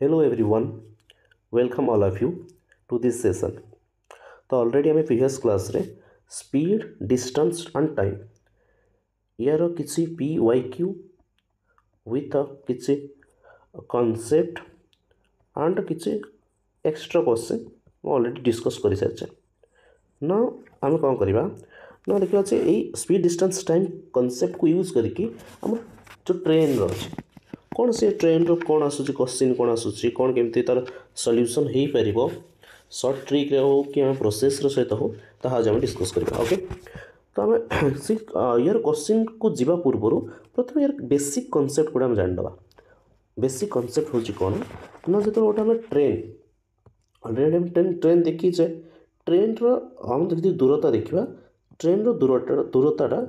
Hello everyone, welcome all of you to this session. तो already आम previous class रे speed distance and time यार किसी P Y Q with किसी concept and किसी extra question already discuss कर सारी ना आम कौन करवा ना देखा यही स्पीड डिस्टेंस टाइम कॉन्सेप्ट को यूज करके आम जो ट्रेन अच्छे कौन से ट्रेन रो कौन आसूची क्वेश्चन कौन आसूची कौन केमती तार सॉल्यूशन हो पारिबो सर्ट ट्रिक रे हो कि आम प्रोसेस रो सहित हो ताहा आज आम डिस्कस करबा ओके। तो आम से यार क्वेश्चन को जीवा पूर्व प्रथम यार बेसिक कॉन्सेप्ट गुड़ा आम जानिदबा। बेसिक कॉन्सेप्ट होची कौन ना जो गोटे आम ट्रेन ऑलरेडी आम ट्रेन देखीचे ट्रेन रो आम देखी दूरता देखा ट्रेन रो दूरताटा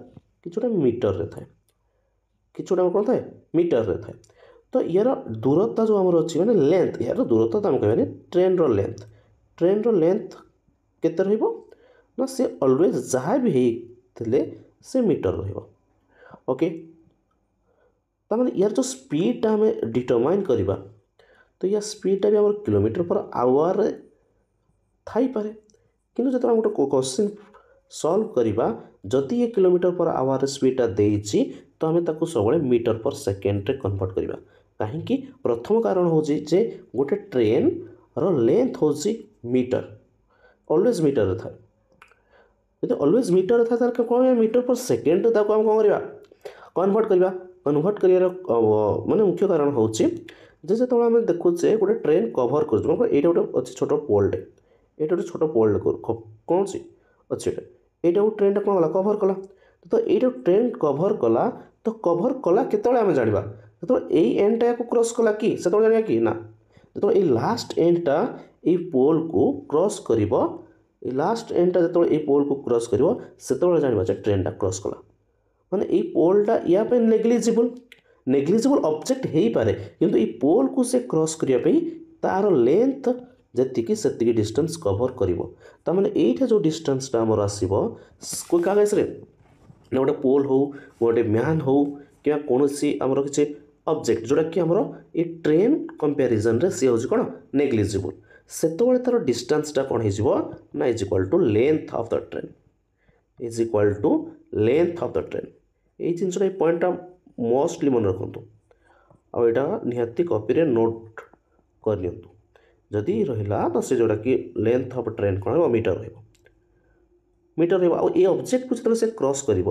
कि मीटर रे थाए कि कौन थाए मीटर रे थाए। तो यार दूरता जो आमर अच्छी मैंने लेंथ यार दूरता तो आम कह ट्रेन रो लेंथ केते रहिबो ना से ऑलवेज जहाँ भी होते से मीटर रहिबो ओके। तमाने यार जो स्पीड आम डिटरमाइन करवा तो या स्पीडटा भी आम किलोमीटर पर आवर थाई पारे किंतु जो गोटे क्वेश्चन सॉल्व करवा जदि ये किलोमीटर पर आवर स्पीडटा देइछि तो आम ताको सब मीटर पर सेकेंड रे कन्वर्ट करवा कहीं प्रथम कारण हूँ जे गोटे ट्रेन रो लेंथ हूँ मीटर ऑलवेज मीटर रे थाए यदि ऑलवेज मीटर रे थाए कौन मीटर पर सेकेंड आम कौन करवा कन्वर्ट कर माने मुख्य कारण हूँ जो आम देखुचे गोटे ट्रेन कभर कर ये गोटे अच्छे छोट पोलटे ये गोटे छोट पोल कौन सी अच्छे ये ट्रेन कौन कला कभर कला तो ये ट्रेन कभर कला तो कभर कला केतले आम जाना जो यही एंडटा या क्रॉस कला कि से जाना कि ना जो ये लास्ट एंडटा ये पोल को क्रॉस कर लास्ट एंडटा जो ये पोल को क्रॉस कर से जाना ट्रेनटा क्रॉस कला माने ये पोलटा या नेग्लिजिबल ऑब्जेक्ट हो पारे किंतु ये पोल को से क्रॉस करने तार लेंथ जी से डिस्टेंस कवर कर ताने जो डिस्टेंसटा आमर आसो क्या केस गोटे पोल हो गोटे मैन हो कि कौन सी आमर किसी ऑब्जेक्ट जोटा कि आमर ये ट्रेन कंपैरिजन रे सी हूँ कौन नेग्लिजिबल से तार डिस्टेंसटा कौन हो ना is equal to length of the train is equal to length of the train ये जिनसा पॉइंटा मोस्टली मन रखु आईटा निहाती कॉपी रे नोट कर जदि रहा तो से जोटा कि लेंथ ऑफ ट्रेन कौन मीटर मीटर ये ऑब्जेक्ट को जो से क्रॉस कर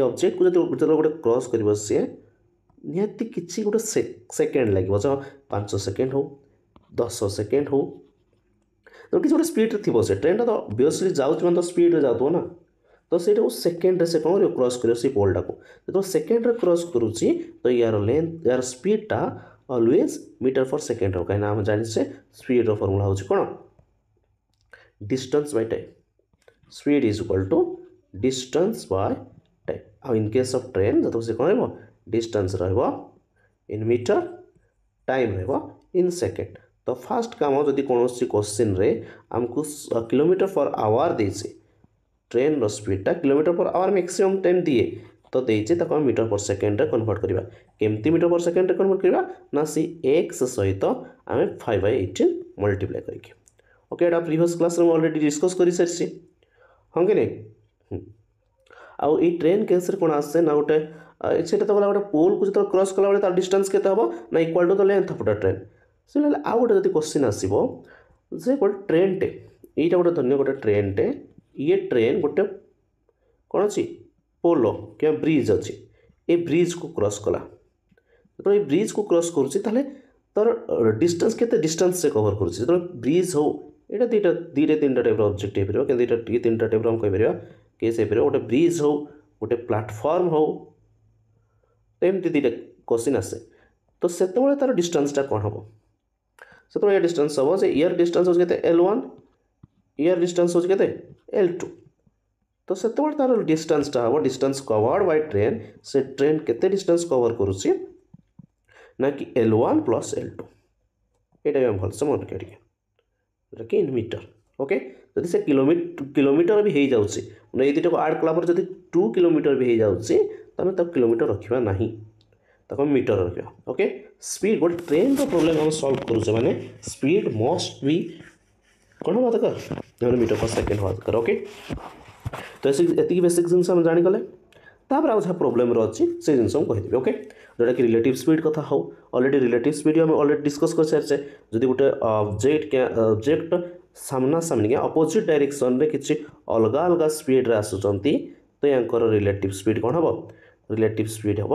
ऑब्जेक्ट को जो गोटे क्रॉस कर सी निहाती किसी गोटे सेकेंड लगे जो 5 सेकेंड हो 10 सेकेंड हो तो किसी गोटे स्पीड थी से ट्रेन तो ऑब्वियसली जाऊँ तो स्पीड जाऊ ना तो से सेकेंड से कौन क्रॉस कर पोलटा को जो सेकेंड क्रॉस करुच्ची तो यार लेंथ यार स्पीडटा ऑलवेज मीटर पर सेकेंड हो कहीं आम जाने स्पीड फर्मूला हूँ कौन distance by time speed is equal to distance by time आउ इन केस ऑफ ट्रेन जो से कौन distance in metre time in second. तो फास्ट काम जदि कौन क्वेश्चन रे आमको किलोमीटर पर आवर देचे ट्रेन रो स्पीडटा kilometre per hour maximum time दिए तो देचे मीटर पर सेकेंड रे कन्वर्ट करवा केमती मीटर पर सेकेंड रे कन्वर्ट करवा ना सी एक्स सहित आम 5/18 मल्टीप्लाई करके ओके एटा प्रीवियस क्लास रे ऑलरेडी डिस्कस कर सारी हाँ कि नहीं आउ ये ट्रेन केस रे कौन आसे ना गोटे से तो गला गोटे पोल को जो क्रॉस कला तार डिस्टेंस केते हबो ना equal to the length of the train से आउ गोटे जदि क्वेश्चन आसीबो जे गोटे ट्रेन टे एटा गोटे धन्य गोटे ट्रेन टे ये ट्रेन गोटे कौन अच्छी पोल क्या ब्रिज अच्छी ये ब्रिज को क्रॉस कला तो ये ब्रिज को क्रॉस करुच्ची तार डिस्टेंस केते डिस्टेंस से कवर करुच्ची जो ब्रिज हो यहाँ दुईटा तीन टाइप ऑब्जेक्ट हो पार कि तीन टाइप हम कहीपर केस हो पार गोटे ब्रिज हो गोटे प्लाटफर्म हो तो एमती दुईटा क्वेश्चन आसे तो से तार डिस्टेंसटा कौन हम से डिस्टेंस हम से ईयर डिस्टेंस हो L1 ईयर डिस्टेंस हो L2 तो से तार डिस्टेंसटा हम डिस्टेंस कवर्ड बाय ट्रेन से ट्रेन केते डिस्टेंस कवर करुच्ची ना कि L1 + L2 यहाँ भलसे मन रखिए कि इन मीटर ओके जदि से किलोमीटर भी हो जाऊँगी मैंने ये दुटा आड कला जब 2 किलोमीटर भी हो जाऊँगी तो आम किलोमीटर रखा ना मीटर रखा ओके स्पीड गोटे ट्रेन प्रोब्लेम हम सॉल्व करूचे माने स्पीड मस्ट बी कौन हवा दरकार मीटर पर सेकेंड हवा दरकार ओके। तो ये बेसिक जिन आम जानीगले तापर आज प्रोब्लेम अच्छी से जिन कहीदेवी ओके जोटा कि रिलेटिव स्पीड कथा हो ऑलरेडी रिलेटिव स्पीड आम ऑलरेडी डिस्कस कर सारी जदि गोटे ऑब्जेक्ट सामना सामने अपोजिट डायरेक्शन रे किसी अलग अलग स्पीड रे आसुचंती तो यांकर रिलेटिव स्पीड कौन हम रिलेटिव स्पीड हम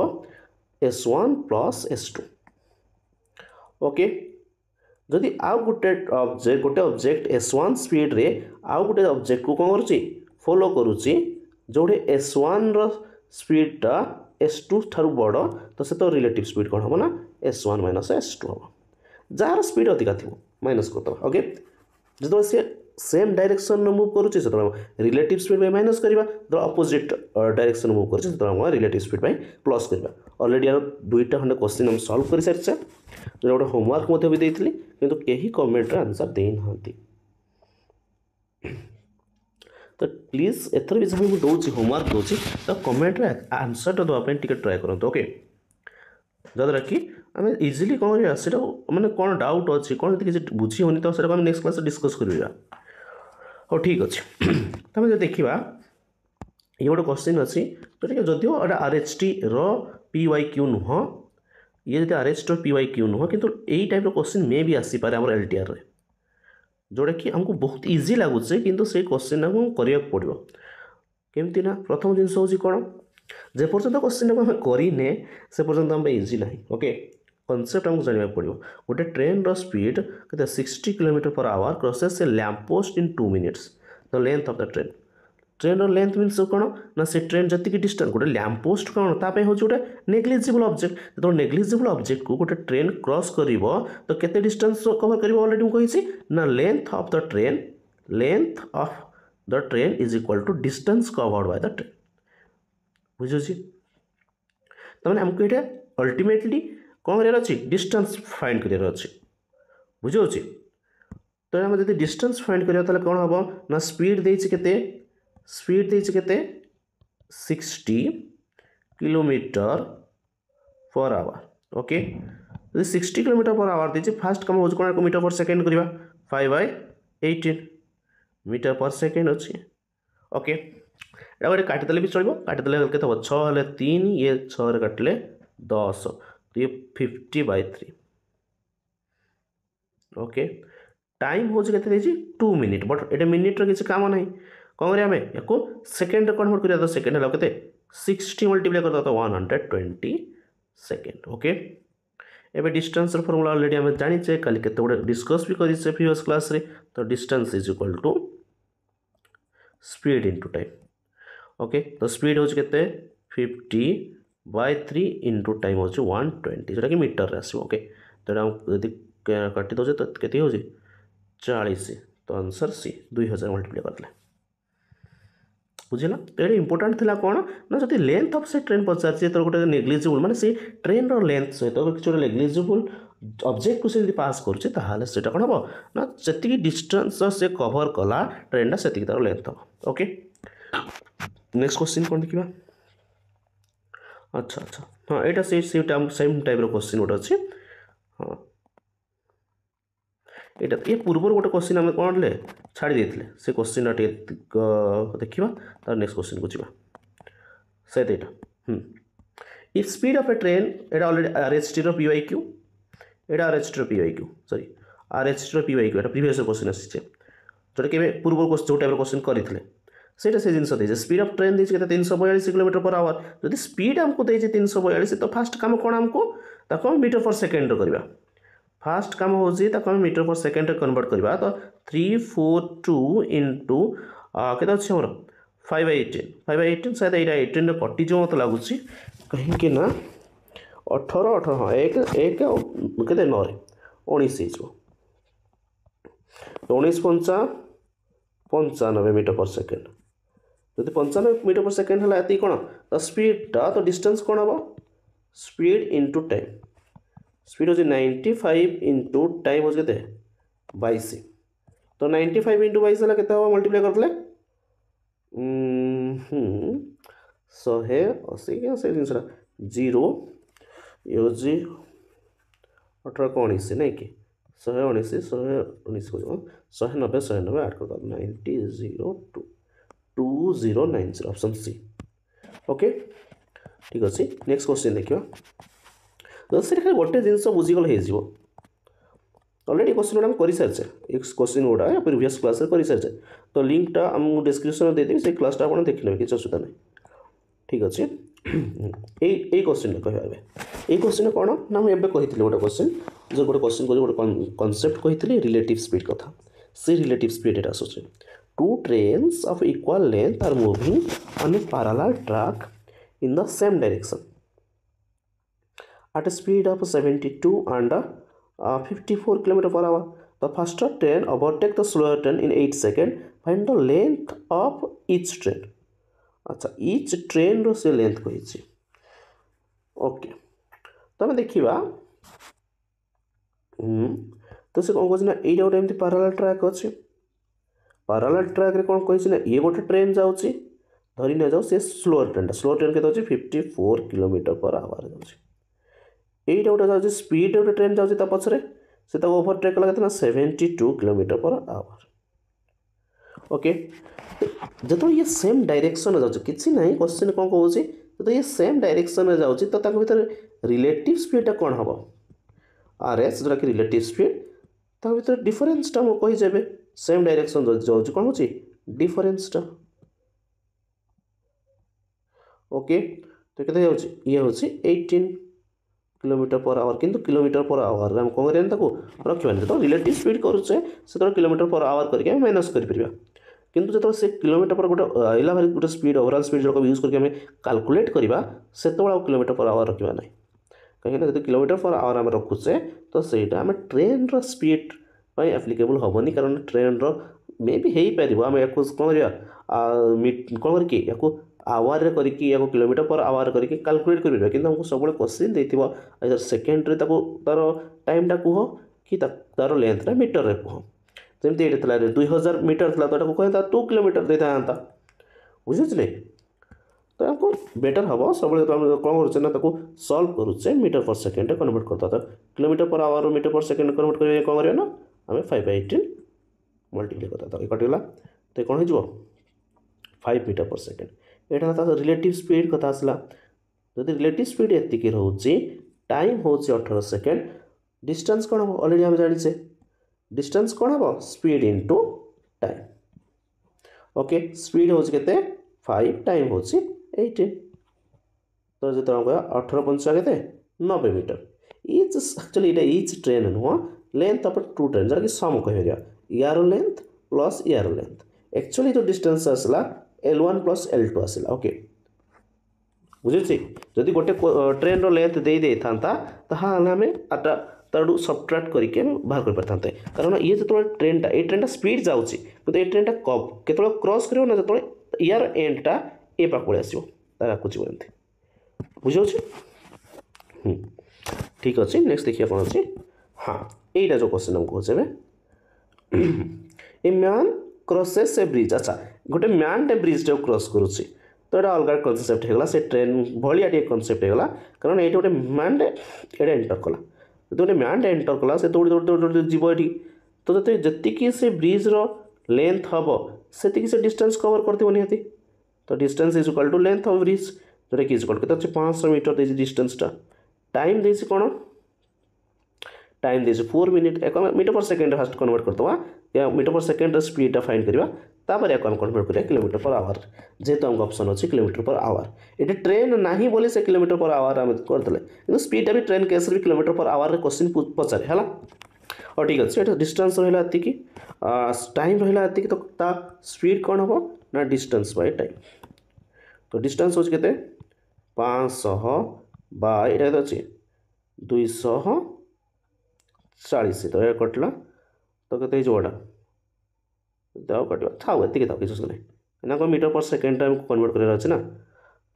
s1 प्लस s2 ओके। जदि आउ गोटे ऑब्जेक्ट s1 स्पीड रे आउ गोटे ऑब्जेक्ट को कौन करुच्ची फॉलो करुच्ची जोड़े s1 रो स्पीडटा s2 ठारू बड़ तो से तो रिलेटिव स्पीड कौन हम ना s1 माइनस s2 हम जार स्पीड अधिका थी माइनस करदे ओके। जो सी सेम डायरेक्शन मूव करुच्चे से रिलेटिव स्पीड में माइनस करवा जो अपोजिट डायरेक्शन मूव कर रिलेटिव स्पीड में प्लस करवा ऑलरेडी यार दुईटा खंडे क्वेश्चन हम सॉल्व कर सारी जो गोटे होमवर्क भी देती किंतु कहीं कमेंट आंसर देना तो प्लीज एथर भी जहाँ मुझे दूसरी होमवर्क दूसरी तो कमेंट आंसर देवाई ट्राए करूँ ओके जद्वारा कि आम इजिली कौन करा मैंने कौन डाउट अच्छी कौन किसी बुझी होनी तो आम नेक्स्ट क्लास डिस्कस करवा हाँ ठीक अच्छे। तो जो देखा ये गोटे क्वेश्चन अच्छी जोटा जदिव एटा RHT PYQ नुह ये जब RHT PYQ नुह कि यही टाइप क्वेश्चन मे भी आसीपे आम LTR रे जोटा कि आमको बहुत इजी लगुच कि से क्वेश्चन आमको करने पड़ो केमती ना प्रथम जिन हूँ कौन जे पर्यंत क्वेश्चन को आम करें से पर्यंत आम इजी ना ओके कनसेप्ट आमको जानवा पड़ो गोटे ट्रेन स्पीड के 60 km/h crosses A lamp post in 2 minutes the length of the train train length means कौन ना से ट्रेन जी डिस्टेंस गोटे लैंप पोस्ट कौन ताप हूँ गोटे नेग्लिजिबल ऑब्जेक्ट जो नेग्लिजिबल ऑब्जेक्ट को गोटे ट्रेन क्रॉस कर तो केते डिस्टेंस कवर कर ऑलरेडी मुझे ना length of the train is equal to distance covered by the train बुझे तमें आमको ये अल्टीमेटली कौन करार अच्छी डिस्टेंस फाइंड करार अच्छी बुझे तो आम जब डिस्टेंस फाइंड करा कौन हम ना स्पीड देते स्पीड देते 60 km/h ओके 60 km/h देती फास्ट कम हो कौन मीटर पर सेकेंड करवा 5/18 मीटर पर सेकेंड अच्छे ओके एटा गोटे काटिदेले भी चलो काटिदेले के 6 हेल्ले 3 ये 6 काटिले 10 तो ये 50/3 ओके टाइम हूँ के 2 मिनिट बट ये मिनिट किसी काम ना कौन करें या सेकेंड कन्वर्ट करा तो सेकेंड है के 60 मल्टीप्लाई कर तो 120 सेकेंड ओके। एबे डिस्टेंस फॉर्मूला ऑलरेडी आम जाचे कल के डिस्कस भी करें प्रीवियस क्लास रे तो distance is equal to speed into time okay तो स्पीड हूँ के 50/3 इंटू टाइम हूँ 120 जोटा कि मीटर रे आसो ओके तो यदि काटी दे तो के हूँ 40 तो आंसर सी 2000 मल्टीप्लाई करते बुझे ना तो ये इंपोर्टाट थी कौन ना जब लेंथ ऑफ से ट्रेन पचार तो गोटे नेग्लिजिबल माने से ट्रेन लेंथ सहित किसी गोटे नेग्लिजिबल ऑब्जेक्ट को से पास करुचे कौन हम ना जी डिस्टेंस से कवर कला ट्रेन से तार लेंथ हम ओके। नेक्स्ट क्वेश्चन कौन देखा अच्छा अच्छा हाँ यहाँ से सेम टाइप क्वेश्चन गोटे अच्छे हाँ यहाँ ये पूर्व गोटे क्वेश्चन आम कौन ले छाड़ी देते से क्वेश्चन देखा तार नेक्स्ट क्वेश्चन को जावा सहित यहाँ if speed of A train Etah already RHT PYQ Etah RHT PYQ sorry RHT PYQ Etah previous question आसी जोटा कि पूर्व जो टाइप क्वेश्चन करते से जिनस दे स्पीड ऑफ ट्रेन देखिए 342 km/h जब स्पीड आमको दे 342 तो फास्ट काम कौन आमको मीटर पर सेकेंड करवा फास्ट काम हूँ मीटर पर सेकेंड कन्वर्ट करवा तो 342 इंटू के अच्छे मोर 5/18 शायद यहाँ 18 कटिज मत लगुच कहीं ना 18 हाँ एक एक के 9 19 हो 19×5 = 95 मीटर पर सेकेंड जब 95 मीटर पर सेकेंड है ये कौन तो स्पीडटा तो डिस्टेंस कौन हम स्पीड इंटू टाइम स्पीड हूँ 95 इंटू टाइम हूँ के 22 तो 95 इंटू 22 है के मल्टीप्लाई करते 180 से जिनसा 0 ये हूँ 18 को 19 नहीं कि 119 119 को 190 190 ऐड कर 90 0 2 2090 ऑप्शन सी। ओके ठीक अच्छे नेक्स्ट क्वेश्चन देखिए तो से गोटे जिन बुझीगले हो ऑलरेडी क्वेश्चन गुड़ा कर सारी क्वेश्चन गुड़ा प्रीवियस क्लास कर सारी तो लिंकटा आम डिस्क्रिप्शन देदेवी से क्लासटा आप देखने किसी असुविधा नहीं ठीक अच्छे यही क्वेश्चन कह ये क्वेश्चन कौन ना मुझे कही गोटे क्वेश्चन जो गोटे क्वेश्चन गोटे कनसेप्ट कही रिलेटिव स्पीड कथा से रिलेटिव स्पीड एट आसूँ two trains of equal length are moving on a parallel track in the same direction at a speed of 72 and 54 km per hour. The faster train overtake the slower train in 8 seconds. Find the length of each train. अच्छा each train रो से length कही okay तो आम देखा तो से कौन कहना ये गोटे एमती पैरेलल ट्रैक अच्छे पैरेलल ट्रैक रे कौन कही ना ये गोटे ट्रेन जाऊँगी धरी न जाओ से स्लोअर ट्रेन के 54 किलोमीटर पर आवर जाऊँगी गोटे जाऊँगी स्पीड गोटे ट्रेन जाऊँगी पछरे से ओवरटेक कला के 72 किलोमीटर पर आवर ओके जो ये सेम डायरेक्शन जाऊँगी किसी ना क्वेश्चन कौन कौन जो ये सेम डायरेक्शन जाऊँगी तो भर रिलेटिव स्पीड कौन हम आर एस जोटा कि रिलेटिव स्पीड भर डिफरेन्सटा मुझे कहीजे सेम डायरेक्शन जाऊँ कौन हो डिफरेन्सटा ओके तो केते जाउची ये होची 18 किलोमीटर पर आवर किंतु किलोमीटर पर आवर हम कौन करें रखा तो रिलेटिव स्पीड करुचे से तो किलोमीटर पर आवर करके माइनस कर किंतु जो से किलोमीटर पर गोटे आइला भारी गोटे स्पीड ओवरऑल स्पीड जो यूज करके कैलकुलेट करवा से किलोमीटर पर आवर रखा ना कहीं जो किलोमीटर पर आवर आम रखुचे तो सहीटा आम ट्रेन रो स्पीड एप्लिकेबल हेनी कारण ट्रेन रो मे भी हो पार आम या कौन कौन करके आवर रे करके या किलोमीटर पर आवर करके कैलकुलेट कर कि हमको सब क्वेश्चन देर सेकेंड तार टाइमटा कह कि तार लेंथ मीटर रे कह जमी ये 2000 मीटर था तो कहता 2 किलोमीटर दे था बुझे तो हमको बेटर हम सब कौन करें ना सल्व करुचे मीटर पर सेकेंड कन्वर्ट करता तो kilometre per hour meter per second convert कर कौन करना आम 5/18 मल्टीप्लाई करता कटिगला तो कौन हो 5 मीटर पर सेकेंड यहाँ रिलेटिव स्पीड कथा आसला जब रिलेटिव स्पीड एति रोचे टाइम हूँ 18 सेकेंड डिस्टेंस कौन हम ऑलरेडी हम जाने डिस्टेंस कौन हम speed into time okay speed हूँ के 5 टाइम हूँ 18 तो जो 18 पंचा के 90 metre each actually each train नुह लेंथ ऑफ 2 ट्रेन जरा कि सम कह यार लेंथ प्लस यार लेंथ एक्चुअली जो डिस्टेंस आसला L1 प्लस L2 आसला ओके बुझे जदि गोटे ट्रेन रो लेंथ दे था आम तारू सबट्राक्ट करके बाहर कर पारते कारण ये जो ट्रेनटा स्पीड जाऊँगी तो ये ट्रेनटा के क्रॉस कर जो यार एंडटा ए पाक पलि आसो तार आकुची बोलते बुझे ठीक अच्छे नेक्स्ट देखिए कौन अच्छे हाँ यहीटा जो क्वेश्चन हमको कहे a man crosses A bridge अच्छा गोटे मैन टे ब्रिज टे क्रॉस करुच्ची तो यहाँ अलग कनसेप्ट होगा से ट्रेन भाया टे कनसेप्ट होगा कारण ये गोटे मैन टे ये एंटर कला जो गोटे मैन टे एंटर कला से दौड़ी दौड़ी दौड़ी दौड़ी जीव ये तो जी से ब्रिज रो लेंथ हम से से डिस्टेंस कवर करते निहाती तो distance is equal to length of bridge जोटा कि इज इक्वल के 500 मीटर दे डिस्टेंसटा टाइम दे कौन टाइम दे 4 minute metre per second fast convert करदे या मीटर पर सेकेंड स्पीडटा फाइंड करवा तापर या कन्वर्ट करिया किलोमीटर पर आवर जेहेतु हमको ऑप्शन अच्छी किलोमीटर पर आवर ये ट्रेन नहीं बोली से किलोमीटर पर आवर आम करदे कि स्पीडटा भी ट्रेन केस भी किलोमीटर पर आवर क्वेश्चन पचारे है और ठीक अच्छे डिस्टेंस रहा ये टाइम रहा ये तो स्पीड कौन हम ना डिस्टेंस बाय टाइम तो डिस्टेंस होचे केते 500 बाय एटा अच्छे 240 तो ये कटला तो केते जोड़ा दाव कटिया था एति था किसी नहीं ना metre per second time convert कर अच्छे ना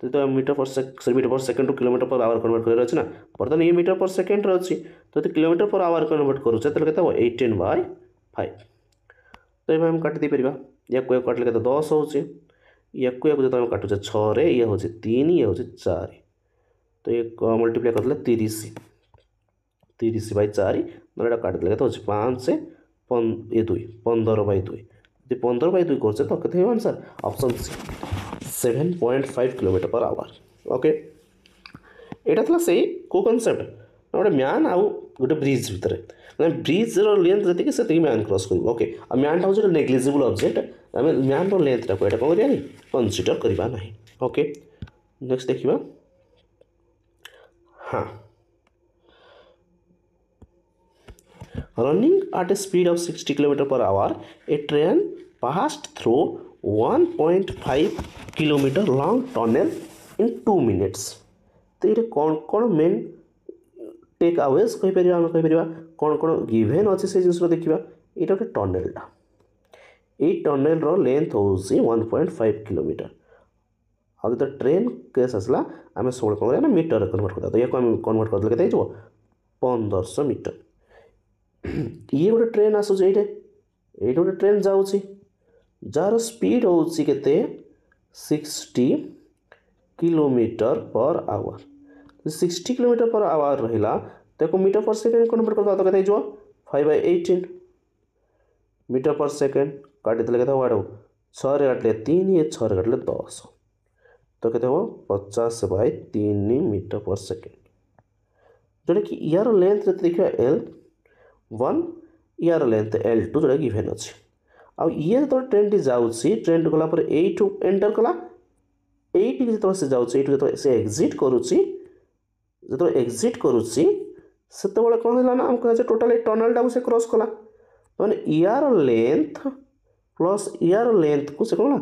तो metre per second two kilometre per our convert कर अच्छे ना बर्तमान ये मीटर पर सेकेंड अच्छी तो किलोमीटर पर आवर कन्वर्ट करुचे तो कहते 18/5 तो ये हम काटी दे पार या काटिले के 10 हो या जो काटुचे 6 ये हूँ 3 ये हूँ 4 तो ये मल्टीप्लाई करते 30 30/4 ना काटिदेले केते होछि 5 ये 2 15/2 यदि 15/2 करछे तो केते answer option C 7.5 kilometre per hour okay एटा थला सेही को कांसेप्ट गोटे म्यान आउ गोटे ब्रिज भितर मैंने ब्रिज लेंथ जी से म्यान क्रॉस कर ओके आ म्यान हूँ नेग्लिजिबल ऑब्जेक्ट आम म्यान लेंथ टाक कौन करिया कंसीडर करवा ना ओके नेक्स्ट देखिए हाँ running at A speed of 60 kilometre per our A train passed through 1.5 kilometre long tunnel in 2 minutes तो ये कौन कौन मेन टेक आवेज कहीपर आम कहीपर कौन कौन गिभेन अच्छे से जिन देखा ये गोटे टनेलटा ये टनेल लेंथ हूँ 1.5 किलोमीटर आ जो ट्रेन केस आसला आम सब कौन करना मीटर कन्वर्ट करता या कन्वर्ट करदे के 1500 मीटर ये गोटे ट्रेन आसूँ ये गोटे ट्रेन जाऊँगी जार स्पीड हूँ 60 kilometre per our 60 kilometre per our रहा तो मीटर पर सेकेंड कन्वर्ट करता तो कहते 5/18 मीटर पर सेकेंड काटिदेले कहते वाड़ 6 काटिले 3 ये 6 काटिले 10 तो कहते हो 50/3 मीटर पर सेकेंड जोटा कि यार लेंथ जो देखा L1 यार लेंथ L2 जोटा गिभेन अच्छी आ ये जो ट्रेन टी जाऊँगी ट्रेन गलापर यू एंटर कला ये जो से जाऊँगी जो से एक्जिट करुच्ची जो एक्जिट करुच्ची से कौन है ना आमको टोटाल टनल टाक से क्रॉस कला मैंने यार लेंथ प्लस यार लेंथ को से कौन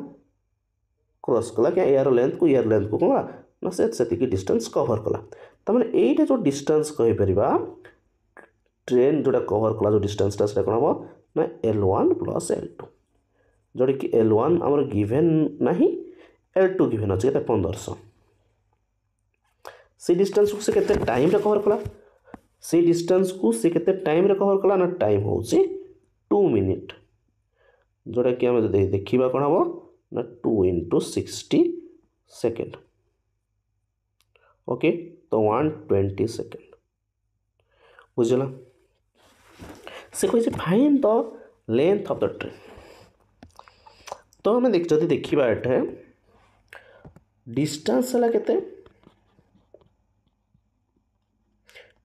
क्रॉस कला क्या यार लेंथ को कौन ना से डिस्टेंस कवर कला तो मैंने ये जो डिस्टेंस कहीपर ट्रेन जोटा कवर कला जो डिस्टेंसटा से कौन हम ना L1 प्लस L2 जोटा कि L1 आमर गिभेन ना L2 गिभेन अच्छे 1500 से डिस्टेंस को से केते टाइम रे कवर कला से डिस्टेंस को से केते टाइम रे कवर कला ना टाइम हूँ 2 मिनिट जोटा कि आम देखा कौन हम ना 2 × 60 सेकेंड ओके तो 120 सेकेंड बुझला से कही find the length of the train तो आम जब देखा ये डिस्टेंस है केते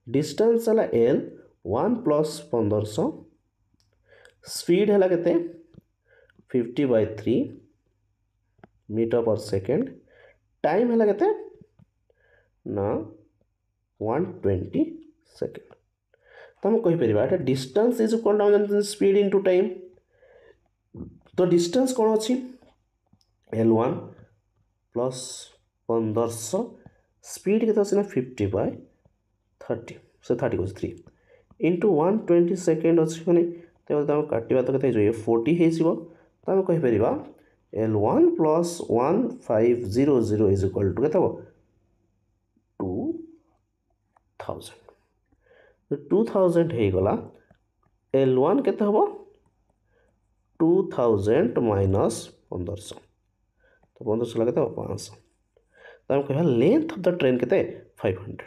डिस्टेंस है L1 प्लस 1500 स्पीड है केते 50/3 मीटर पर सेकेंड टाइम है केते ना 120 सेकेंड तो हम कहीपर distance is equal to speed into time तो डिस्टेंस कौन अच्छी L1 प्लस 1500 स्पीड के 50/30 से 30 को 3 इंटू 120 सेकेंड अच्छी मैंने तो काटा तो के 40 हो तो आम कहीपर L1 plus 1500 is equal to के 2000 होगला L1 के हम 2000 माइनस 1500 तो 1500 लगे 500 तो आम कह लेंथ ऑफ द ट्रेन के 500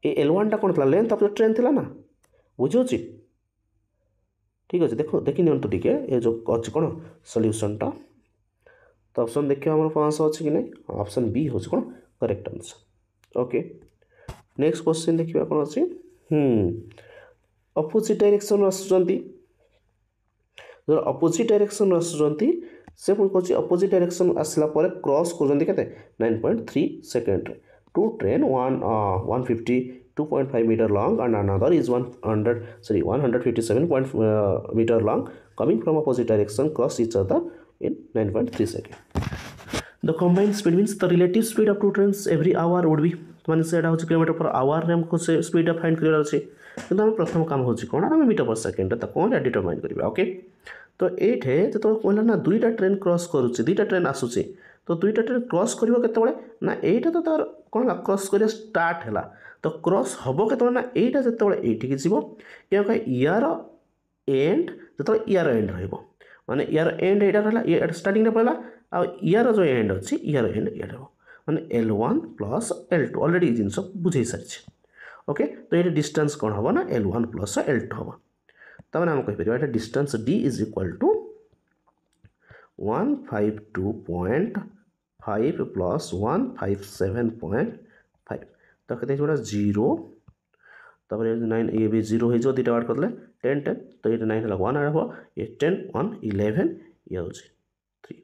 ये L1 टा कौन था लेंथ ऑफ द ट्रेन थी ना बुझे ठीक अच्छे देख देखी नि टे ये जो अच्छे कौन सल्यूशनटा तो ऑप्शन देखिए आम 500 अच्छे कि नहीं ऑप्शन बी हूँ कौन correct answer okay next question देखिए कौन अच्छी अपोजिट डायरेक्शन आसुँच जो अपोजिट डायरेक्शन आसुँच से पुणी कौन अपोजिट डायरेक्शन आसला क्रॉस कर 9.3 second two train 152.5 metre long and another is 157 metre long coming from opposite direction cross each other in 9.3 seconds. The combined speed means the relative speed of two trains every hour would be माने से kilometre per our रे हमको से speed find कर अच्छे किंतु हम प्रथम काम हो कौन आम मीटर पर सेकेंड तक कौन डिटरमाइन करवा ओके तो ये जो कहला ना दुईटा ट्रेन क्रॉस करुच्चे दुईटा ट्रेन आसूसी तो दुईटा ट्रेन क्रॉस कर ना यहाँ तो तार कौन क्रॉस कर स्टार्ट है तो क्रॉस हम के ना यहाँ जो ये जीव यार एंड जो यार एंड माने यार एंड यहाँ रहा ये स्टार्टिंग पड़ा आ यार जो एंड अच्छी यार एंड ये माने L1 प्लस L2 ऑलरेडी जिनस बुझे सारी ओके तो ये डिस्टेंस कौन हम ना L1 प्लस L2 हम तब आम कहीपर distance D is equal to 152.5 plus 157.5 तो कहते हैं 0 तब 9 ये भी 0 हो दुटा आड करदे 10 10 तो ये 9 है 1 आड हम ये 10 1 11 ये हूँ 3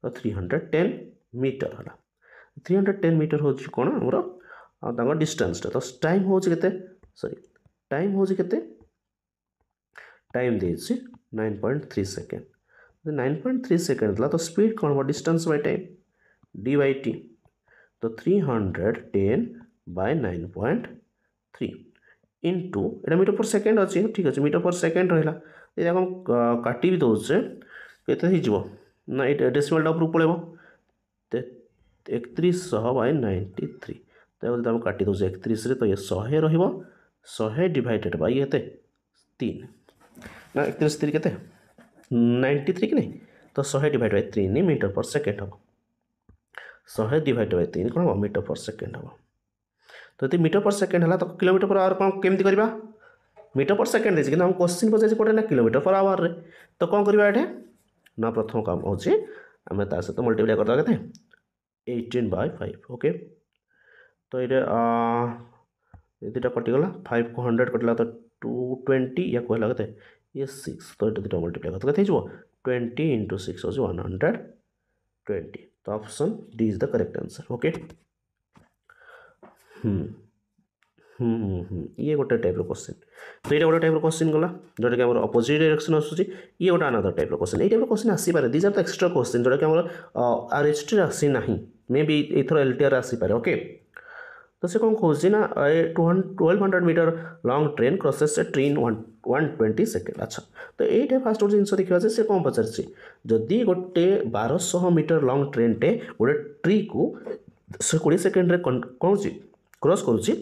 तो 310 मीटर है 310 मीटर हूँ कौन आमर डिस्टेंस तो टाइम हूँ के सॉरी टाइम हूँ के टाइम दे 9.3 सेकेंड 9.3 सेकेंड था तो स्पीड कौन हम distance by time D by T तो 310 बाय 9.3 इंटू एटा मीटर पर सेकेंड अच्छी ठीक अच्छे मीटर पर सेकेंड रहा ये हम काटी भी दौचे के ना ये डेसिमल टा उपरକୁ पड़ेब 3100 बाय 93 तो आम काटी दौचे 31 तो ये 100 रही डिवाइडेड बाय ये 3 ना 31 3 के 93 कि नहीं तो 100 divide by 3 metre per second हम 100 डिवाइड बाय 3 कौन हम मीटर पर सेकेंड हम तो ये मीटर पर सेकेंड है तो किलोमीटर पर आवर कौन केमती करवा मीटर पर सेकेंड देखिए कि हम क्वेश्चन पचार कौटे ना किलोमीटर पर आवर रे तो कौन करवा ये ना प्रथम काम हूँ आम ता सहित मल्टीप्लाई करदे के 18/5 ओके तो ये दुटा कटिगला 5 को 100 कटिला तो 220 या कहला के ये 6 तो ये दुटा मल्टीप्लाई करते हो 20 इंटू 6 हो 120 तो option D is the correct answer okay ये गोटे टाइप क्वेश्चन तो ये गोटे टाइप क्वेश्चन गला जोटा कि अपोजिट डायरेक्शन आसूँ ये गोटे अनदर टाइप क्वेश्चन ये टाइप क्वेश्चन आसीपे these are the extra question जोटा कि आरएचटी आसी ना मे बी एथर एलटीआर आसीपे ओके तो से कौन खोजी ना 1200 metre long train crosses a train 120 second अच्छा तो ये फास्ट गोटे जिन देखा से कौन पचार जदि गोटे 1200 मीटर लॉन्ग ट्रेन टे गोटे ट्री को 20 सेकेंड कौन क्रॉस करुच्ची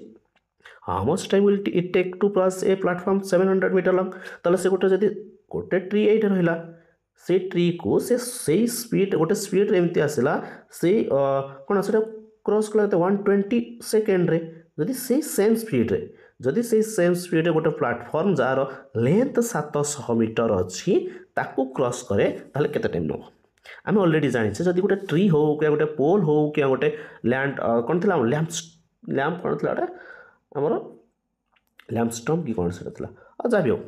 how much time will it take to cross a platform 700 metre long ताले से गोटे जदि गोटे ट्री ये रहा से ट्री को से स्पीड गोटे स्पीड एमती आसला से कौन से क्रॉस कला 120 सेकेंड रे जदि से सेम स्पीड रे जदि से सेम स्पीड रे गोटे प्लेटफॉर्म जार लेंथ 700 मीटर अच्छी ताकू क्रॉस करे ताले केते टाइम नब आम ऑलरेडी जानी जदि गोटे ट्री हो क्या गोटे पोल हो क्या गोटे लैंड कौन थी लैंप कौन थी आमर लैंप स्टम्प कि कौन से जहाँ भी हो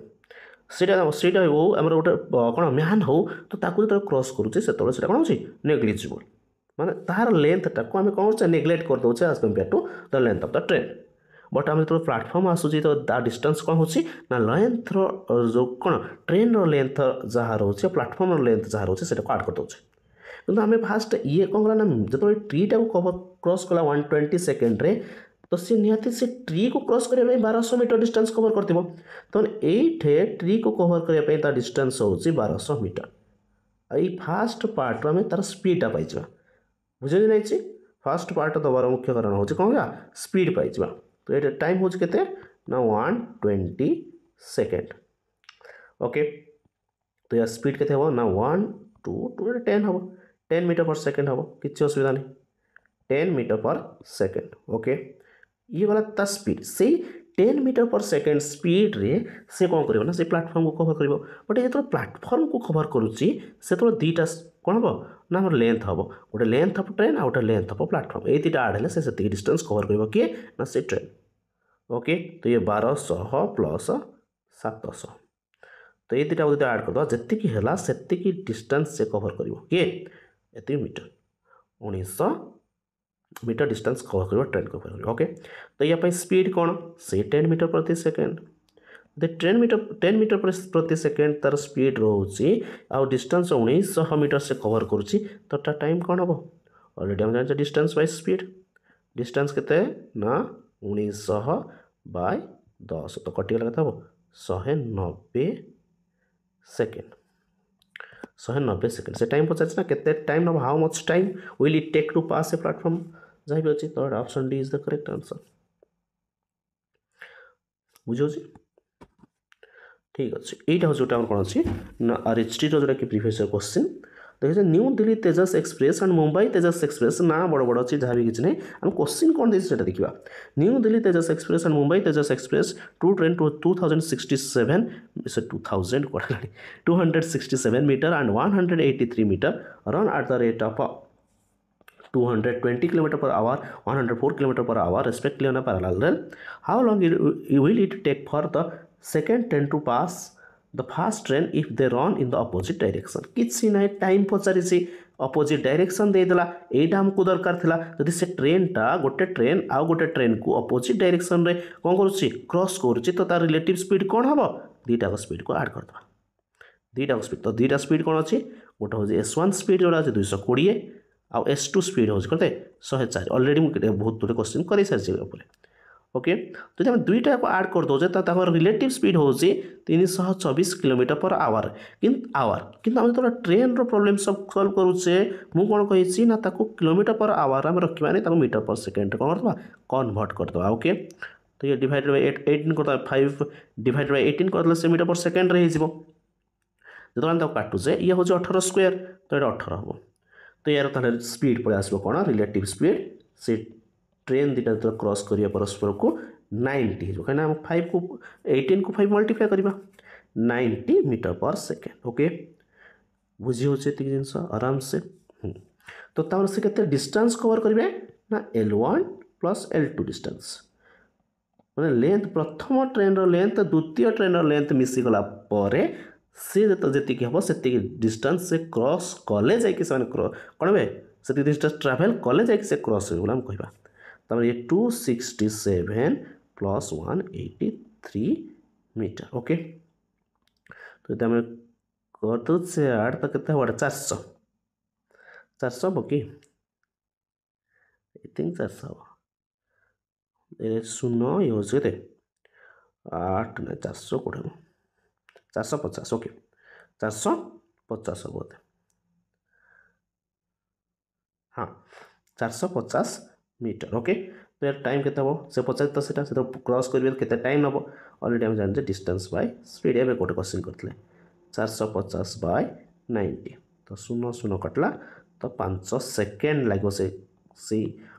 सीटा हो आम गोटे कौन मैन हो तो ताकू जो क्रॉस करुचे से कौन हो नेग्लिजिबल माने तार लेंथ टाक आम कौन से नेग्लेक्ट कर दौचे as compare to the length of the train but आम जो प्लेटफॉर्म आसूँ तो द डिस्टेंस कौन होची ना लेंथ जो कौन ट्रेन लेंथ जहाँ रोचे प्लेटफॉर्म लेंथ जहाँ रोचे से आड कर दौचे किंतु आम फास्ट ये कौन कला ना जो ट्री टाक कवर क्रॉस कला 120 सेकेंड रे तो सी निहाती से ट्री को क्रॉस करने 1200 मीटर डिस्टेंस कवर कर तो ये ट्री को कवर करने तार डिस्टेंस हूँ 1200 मीटर ये फास्ट पार्ट आम तार स्पीडा पाइबा बुझे नहीं फास्ट पार्ट दबार मुख्य कारण हूँ कौन क्या स्पीड पाइबा तो ये टाइम हूँ के ना 120 सेकेंड ओके तो या स्पीड के ना 1 2 2 10 हम 10 मीटर पर सेकेंड हम किसी असुविधा नहीं 10 मीटर पर सेकेंड ओके ये गला ता स्पीड से 10 मीटर पर सेकेंड स्पीड रे से कौन कर ना से प्लेटफॉर्म को कवर कर बट ये प्लेटफॉर्म को कवर करुच्ची से दुईटा कौन हम ना हमारे लेंथ हम गोटे लेंथ ऑफ ट्रेन आ गोटे लेंथ ऑफ प्लेटफॉर्म ये दुटा आड है से डिस्टेंस कवर कर किए ना से ट्रेन ओके तो ये 1200 प्लस 700 तो ये दुटा जो आड करदे जी है से डिस्टेंस से कवर कर किए ये मीटर 1900 मीटर डिस्टेंस कवर कर ट्रेन कवर कर ओके तो ये स्पीड कौन से 10 मीटर प्रति सेकेंड 10 मीटर प्रति सेकेंड तार स्पीड रोचे आ डिस्टेंस 1900 मीटर से कवर करुच्ची तो टाइम कौन हम ऑलरेडी हम जान डिस्टेंस बाय स्पीड डिस्टेंस के ना 1900 बाय 10 तो कटिगला के 190 सेकेंड 190 सेकेंड से टाइम पचार ना के टाइम ना how much time will it take to pass a platform जहाँ भी अच्छी तो option D is the correct answer बुझे ठीक अच्छे यहाँ हूँ जो कौन अच्छी ना आरएचटी जोटा कि प्रीवियस क्वेश्चन देखिए new Delhi Tejas express and Mumbai Tejas express ना बड़ बड़ अच्छी जहाँ भी किसी नहीं आम क्वेश्चन कौन देती है देखा New Delhi Tejas express and Mumbai Tejas express two train two 2067 से 2000 कौन 267 metre and 183 metre run at the rate of 220 km per hour, 104 km per hour respectively on a parallel rail. How long will it take for the second train to pass the first train if they run in the opposite direction? किसी ना time पचारि opposite direction देदेला एटा हमको दरकार थिला जदि से ट्रेनटा गोटे train आउ गोटे ट्रेन को अपोजिट डायरेक्शन रे कौन करुच्ची क्रॉस करुच्ची तो तार रिलेटिव स्पीड कौन हम दुईटा स्पीड को ऐड करदे दुईटा स्पीड तो दुईटा स्पीड कौन अच्छी गोटे हूँ S1 स्पीड जोड़ा अच्छे 220 आउ S2 स्पीड हो करते 104 अलरेडी मुझे बहुत गुटे क्वेश्चन कर सारी उपर ओके तो जब दुईटा को ऐड कर दौचे तो रिलेटिव स्पीड हूँ 324 km पर आवर किंतु आम जो ट्रेन प्रोब्लेम सब सल्व करुचे मुझे कौन कही ना किलोमीटर पर आवर आम रखा नहीं मीटर पर सेकेंड कौन करदे कन्वर्ट करदे ओके तो ये डिवाइडेड बाय 18 कर 5 डिवाइडेड बाय 18 करदे से मीटर पर सेकेंड रही जो काटुचे ये हूँ 18 स्क्वायर तो ये 18 हम तो यार तार स्पीड पड़े आसो कौन रिलेटिव स्पीड से ट्रेन दुटा जो क्रॉस करिया परस्पर को 90 हो कहीं 5 को 18 को 5 मल्टीप्लाई करवा 90 मीटर पर सेकेंड ओके बुझी हो जिनस आराम से तो तार से केते डिस्टेंस कवर करेंगे ना L1 प्लस L2 डिस्टेंस मैंने लेंथ प्रथम ट्रेन लेंथ द्वितीय ट्रेन लेंथ मिसीगला सी जी हम से डिस्टेंस से क्रॉस कले जाने कौन हे से डिस्टेंस ट्राभेल कले जा क्रॉस हो हम कह तमें ये 267 प्लस 183 मीटर ओके तो ये आम करदे आड तो के 400 400 हम कि थिंक 400 हम शून्य ये हूँ के 8 ना 400 कोड़े 450 ओके 450 बोधे हाँ 450 मीटर ओके तो यार टाइम के से पचास तो से क्रॉस करेंगे केते टाइम नब अलरेडी आम जाने डिस्टेंस बाय स्पीड एवं गोटे क्वेश्चन करते 450 बाय 90 तो 0 कटला तो 5 सेकेंड लगे से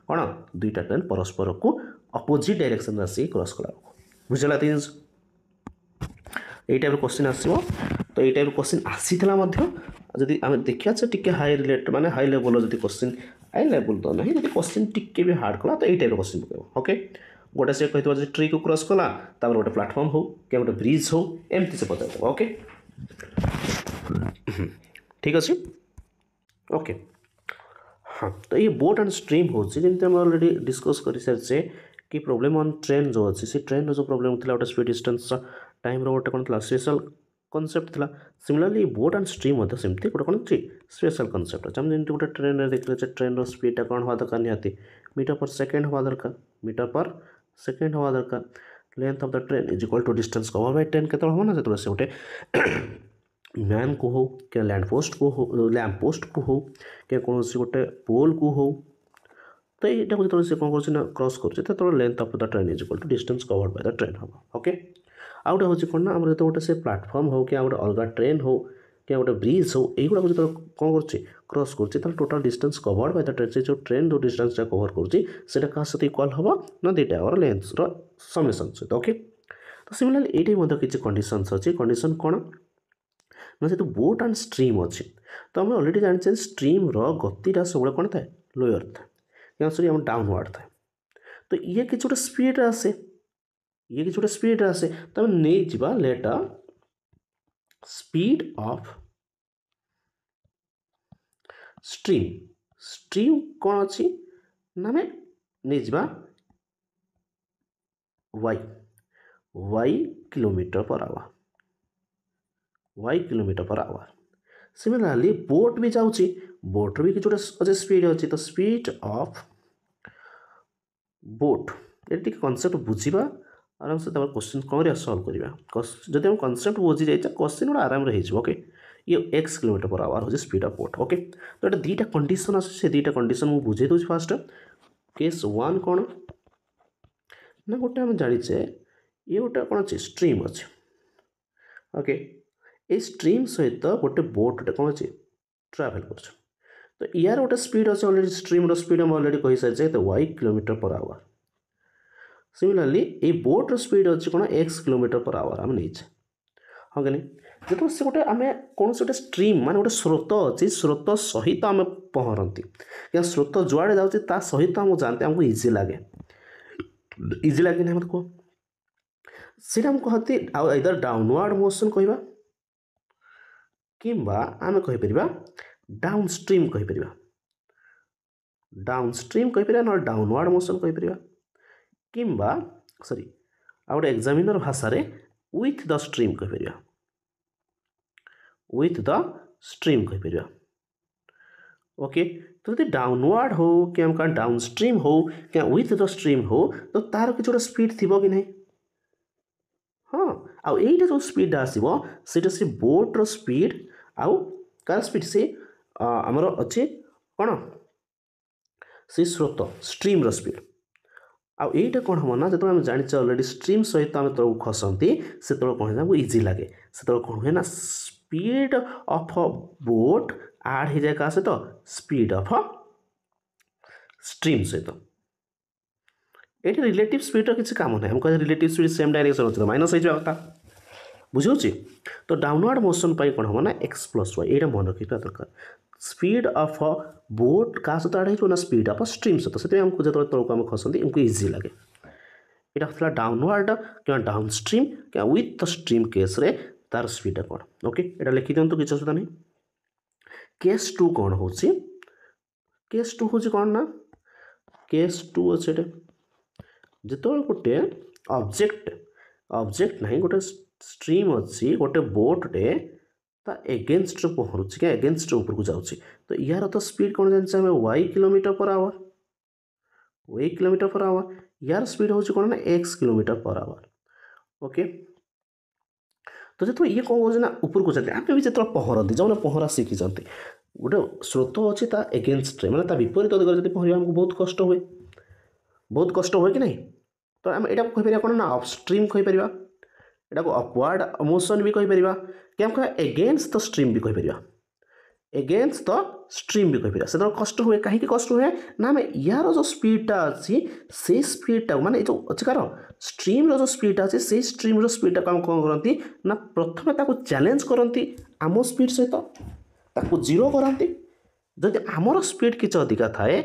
कौन दुईटा ट्रेन परस्पर को अपोजिट डायरेक्शन आसी क्रॉस कला बुझला तीन यही टाइप क्वेश्चन आसो तो यही टाइप क्वेश्चन आसीला जदि आम देखा टे हाई रिलेट माने हाई लेवल जब क्वेश्चन हाई लेवल तो ना जब क्वेश्चन टी भी हार्ड कला तो यही टाइप क्वेश्चन पकेब ओके गोटे से कही ट्री को क्रॉस कला गोटे प्लाटफर्म हो कि गोटे ब्रिज हो एमती से पचार ओके ठीक अच्छे ओके हाँ तो ये बोट एंड स्ट्रीम हो जमी आम अलरेडी डिस्कस कर सारी कि प्रोब्लेम ऑन ट्रेन जो अच्छी से ट्रेन जो प्रोब्लेम थी गोटे स्पीड डिस्टेंस टाइम रोटे कौन स्पेशल कनसेप्ट था सिमिलरली बोट एंड स्ट्रीम सेमती गोटे कौन अच्छी स्पेशल कनसेप्ट अच्छे जमी गोटे ट्रेन देखते ट्रेन स्पीडा कौन हवा दरकार निहाती मीटर पर सेकेंड हवा दरकार मीटर पर सेकेंड हवा दरकार length of the train is equal to distance cover by train के हम ना जो से गोटे मैन को हो क्या लैंड पोस्ट को हो लैंप पोस्ट को हो क्या कौन गोटे पोल को हो तो यहाँ को जो कौन कर क्रॉस कर length of the train is equal to distance covered by the train हम ओके आउ गोटे हूँ कौन आम जो गोटे से प्लाटफर्म हो क्या गोटे अलग ट्रेन हो क्या गोटे ब्रिज हो युवा जो कौन कर क्रॉस कर total distance covered by the train से जो ट्रेन जो डिस्टेंस कवर कर क्या सहित इक्वाल हम ना दुईटा लेंथ समेसन सहित ओके तो सिमिलरली ये किसी कंडीशन अच्छी कंडीशन कौन ना जो बोट एंड स्ट्रीम अच्छी तो आम अलरेडी जाने स्ट्रीम गतिटा सब कौन था लोअर था क्या सॉरी आम डाउनवर्ड था तो ये किसी गोटे स्पीड आसे ये किसी गोटे स्पीड आसे तो आम नहीं जा let speed of stream stream कौन अच्छी ना आम नहीं जा y kilometre per our y kilometre per our similarly boat भी जाऊँगी बोट भी किसी गोटे स्पीड अच्छी तो स्पीड ऑफ बोट ये कनसेप्ट बुझा आराम से क्वेश्चन कौन सल्व करवा जब हम कनसेप्ट बुझी जाए क्वेश्चन गोटे आराम हो ओके ये x किलोमीटर पर आवर हो स्पीड ऑफ बोट ओके तो ये दुईटा कंडीशन आसे दुईटा कंडीशन मुझे बुझे दूसरी फास्ट केस 1 कौन ना गोटे आम जाचे ये गोटे कौन अच्छे स्ट्रीम अच्छे ओके ये स्ट्रीम सहित गोटे बोट कौन अच्छे ट्रावेल कर। तो यार गोटे स्पीड अच्छे अलरेडी स्ट्रीम स्पीड हम अलरेडी कही सारी तो y kilometre per our. Similarly ये बोट्र स्पीड अच्छे कौन x किलोमीटर पर आवर आम नहीं हाँ कि नहीं जो से गोटे आम कौन से गोटे स्ट्रीम मान गोटे स्रोत अच्छी स्रोत सहित आम पहरती क्या स्रोत जुआड़े जाऊँगी सहित आम जानते आमको इजी लगे इजी लगे ना मत कह सीटा हम कहती इधर डाउनवर्ड मोशन कहवा किंबा आम कहीपर डाउन स्ट्रीम कहीपर डाउन स्ट्रीम कहीपर ना डाउनवर्ड मोशन कहीपर किंबा सॉरी आ गोटे एग्जामिनर भाषा विथ द स्ट्रीम कहीपर विथ द स्ट्रीम कहीपर ओके। तो यदि डाउनवर्ड हो कि हम कहाँ डाउन स्ट्रीम हो क्या विथ द स्ट्रीम हो तो तार किसी गोटे स्पीड थी कि नहीं हाँ आउ एटा जो स्पीड आसो से बोट्र स्पीड आउ कार स्पीड से आमर अच्छे कौन से स्रोत स्ट्रीम रो स्पीड आउ एटा कौन हम ना जो आम जाने अलरेडी स्ट्रीम सहित आम तौक खसती से कौन है इजी लगे से कौन हुए ना स्पीड ऑफ अ बोट आड हो जाए क्या सहित स्पीड ऑफ अ स्ट्रीम सहित ये रिलेटिव स्पीड किसी काम ना हम कह रिलेटिव स्पीड सेम डायरेक्शन अच्छे माइनस हो कथा बुझे। तो डाउनवर्ड मोशन पर कौन हम ना x प्लस वाई ये मन रखा दरकार स्पीड ऑफ अ बोट क्या सहित आड हो स्पीड ऑफ अ स्ट्रीम सहित से आमको जो तौक आम खसती आमको इजी लगे यहाँ डाउनवर्ड क्या डाउन स्ट्रीम क्या विथ द स्ट्रीम केस रे तार स्पीड कौन ओके यहाँ लिखि दिखाँ किसी असुविधा नहीं। केस 2 कौन हो केस 2 हूँ कौन ना केस 2 अच्छे जो गोटे ऑब्जेक्ट ना गोटे स्ट्रीम अच्छी गोटे बोटे एगेन्स्ट पहरुच क्या एगेन्स्ट ऊपर को जाऊँगी तो यार तो स्पीड कौन जान y kilometre per our y kilometre per our यार स्पीड हूँ कौन ना x kilometre per hour okay. तो जो ये कौन कर ऊपर को जाते आप भी जो पहरती जो पहरा शिखी गोटे स्रोत अच्छी एगेन्स्ट मैंने विपरीत दिगरे जब पहर आमको बहुत कष्ट हुए कि नहीं तो आम यहाँ कहीपर कौन ना अपस्ट्रीम कहीपर यहाँ को अपवर्ड मोशन भी कहीपर क्या हम कह एगेन्स्ट द स्ट्रीम भी कहीपर एगेन्स्ट द स्ट्रीम भी कहीपर से कष्ट हुए कहीं कष्ट हुए ना आम यार जो स्पीडटा अच्छी से स्पीडटा माने जो अच्छे कार स्ट्रीम जो स्पीडटा अच्छे से स्ट्रीम स्पीडटा आम कौन करती ना प्रथम चैलेंज करती आम स्पीड सहित जीरो करती जदि आमर स्पीड किसी अधिका थाए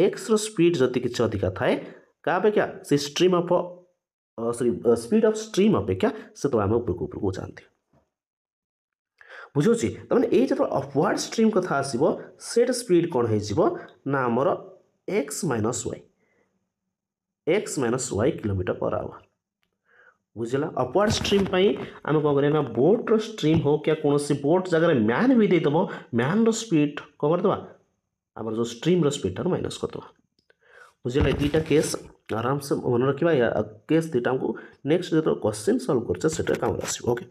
एक्स स्पीड जदि किसी अधिका थाए क्या अपेक्षा से stream of sorry speed of stream अपेक्षा से तो आम ऊपर जाती बुझे तमें ये जो अपवर्ड स्ट्रीम कथा आसो से स्पीड कौन हो आमर X minus Y kilometre per hour बुझला अपवर्ड स्ट्रीम आम कौन करें बोट्र स्ट्रीम हो क्या कौन बोट जगह मैन भी देदेव मैन स्पीड कौन करदे आम जो स्ट्रीम स्पीड टार माइनस करदे बुझला दुईटा केस आराम से मन रखा केस दुईटा आमको नेक्स्ट जो क्वेश्चन सॉल्व कर काम आसो ओके।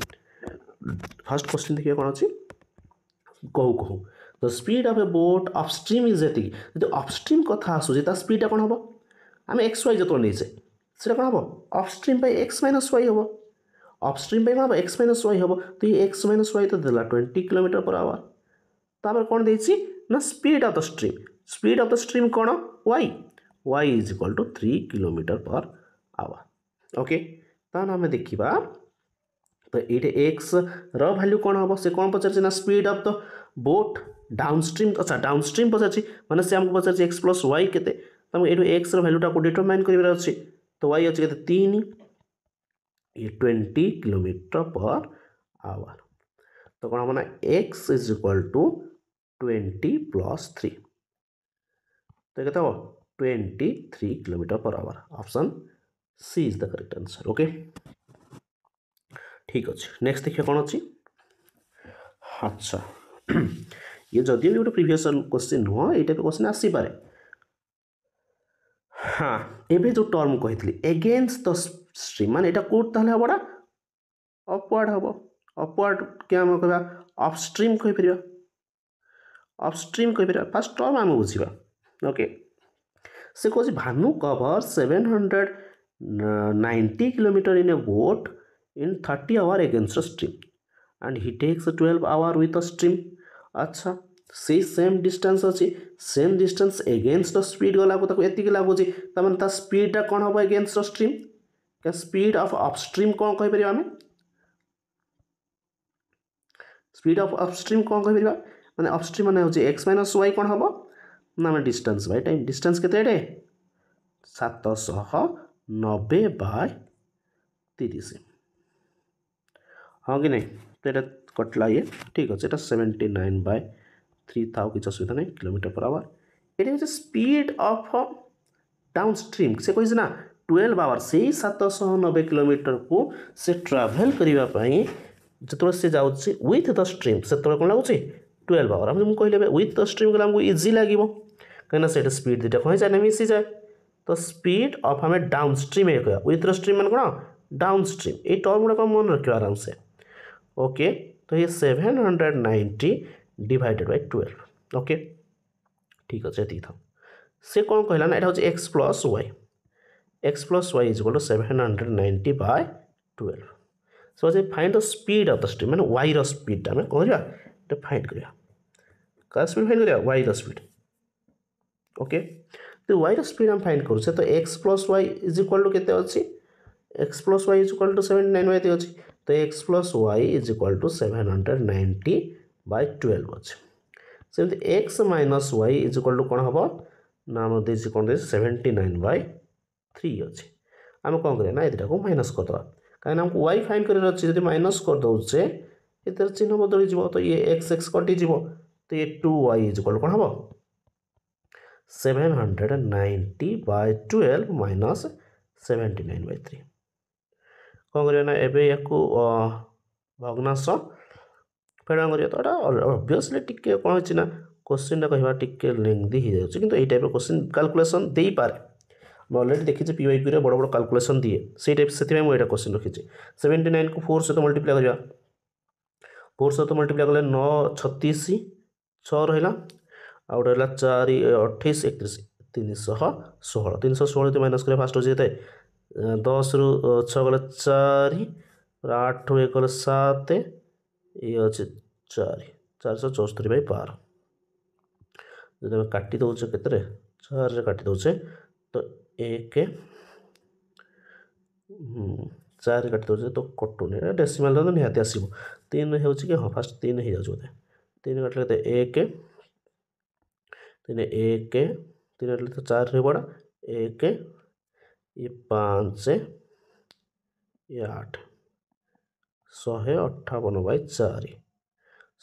फर्स्ट क्वेश्चन देखिए कौन अच्छी कहू the speed of A boat upstream is एति जो अपस्ट्रीम कथा आसूँ स्पीड कौन हम आम एक्स वाई जो नहीं से कौन हम upstream by X minus Y हम अपस्ट्रीम कौन हम एक्स माइनस वाई हम तो ये एक्स माइनस वाई तो देला 20 किलोमीटर पर आवर तापर कौन देछि ना स्पीड ऑफ द स्ट्रीम कौन y is equal to 3 kilometre per hour okay. तान आम देखा तो ये एक्स रैल्यू कौन हम से कौन पचार ना speed of the boat down stream अच्छा डाउन स्ट्रीम पचार मैंने से आमको पचार एक्स प्लस वाई के ये एक्स रैल्यूटा को डिटरमाइन कर अच्छे तो वाई अच्छे के 3 ये 20 किलोमीटर पर आवर तो कौन हम ना x is equal to 20 plus 3 तो ये क्या 23 kilometre per hour option C is the correct answer okay ठीक अच्छे। नेक्स्ट देखिए कौन अच्छी अच्छा ये जदि भी गोटे प्रीवियस क्वेश्चन नुह ये टाइप क्वेश्चन आसीपे हाँ एबे जो टर्म कही एगेन्स्ट द स्ट्रीम मान यहाँ कौट ताल हमटा अपवर्ड हम अपवर्ड क्या आम कह अपस्ट्रीम कहीपर अपस्ट्रीम कहीपर फास्ट टर्म आम बुझा ओके से कह Bhanu cover 790 kilometre in A boat in 30 hour against a stream and he takes 12 hour with a stream अच्छा से सेम डिस्टेंस अच्छी सेम डिस्टेंस एगेन्स्ट स्पीड गला को एति लगुच ता स्पीडा कौन हम एगेन्स्ट स्ट्रीम क्या स्पीड ऑफ अपस्ट्रीम कौन कह आम स्पीड ऑफ अपस्ट्रीम कौन कह माने अपस्ट्रीम माने होची x - y कौन हम ना मैं डिस्टेंस बाय टाइम डिस्टेंस केते 790/30 हाँ कि नहीं तो ये कटला ये ठीक अच्छे 79/3 था किसी असुविधा नहीं किलोमीटर पर आवर ये हूँ स्पीड ऑफ डाउन स्ट्रीम से कही ना 12 आवर से 790 किलोमीटर को से ट्राभेल करने जो से जाऊँ विथ द स्ट्रीम से कौन लगुच 12 आवर आम कहले विथ द स्ट्रीम गला आमको इजी लगे कहीं से स्पीड दुटा कहीं जाए मिसी जाए तो स्पीड ऑफ हमें डाउन स्ट्रीम कह विथ द स्ट्रीम मान कौन डाउन स्ट्रीम ये टर्म गुड़ाक मन रख आराम से ओके तो ये 790 डिवाइडेड बाय 12 ओके ठीक अच्छे ये था से कौन कहला ना यहाँ x plus y is equal to 790/12 so find the speed of the stream मैंने वाई स्पीड आम कौन करवा फाइंड करवा क्या स्पीड फाइंड करवा वाई स्पीड ओके तो वाई स्पीड हम फाइंड करुचे तो x plus y is equal to केते अच्छी x plus y is equal to 79 अच्छी तो x plus y is equal to 790/12 अच्छे सेमती x minus y is equal to कौन हम ना कौन 79/3 अच्छे आम कौन करें ना ये माइनस करदे कहीं हमको वाई फाइंड कर अच्छे माइनस कर दौचे इधर चिन्ह बदली जीव तो ये एक्स एक्स कटिज तो ये 2y इज इक्वल कौन हम 790/12 माइनस 79/3 कौन करना एवं या भग्नांश फेड़ा कर तो ऑब्वियसली टिके कौन होना क्वेश्चन कहवा टिके लेंदी हो जाए कि यही टाइप क्वेश्चन कैलकुलेशन दे पारे मैं अलरेडी देखी पीवाईक्यू रे बड़ बड़ कैलकुलेशन दिए से टाइप से मुझे क्वेश्चन रखी 79 को 4 सहित मल्टीप्लाई करवा 4 सहित मल्टीप्लाई कले 9 36 6 रहा आउ गोटे रहा 4 28 31 316 316 माइनस कर फास्ट हो 10 रु 6 गले 4 8 रु 1 गले 7 ये अच्छे 474/12 जो काटी दौचे के 4 काटी दौचे तो 1 4 काटी दौचे तो कटुनी डेसिमाल तो निहाती आसो 3 हो हाँ फास्ट 3 हो जाए 3 काटले 1 3 1 3 काटले तो 4 बड़ा 1 ये 5 ये 8 158/4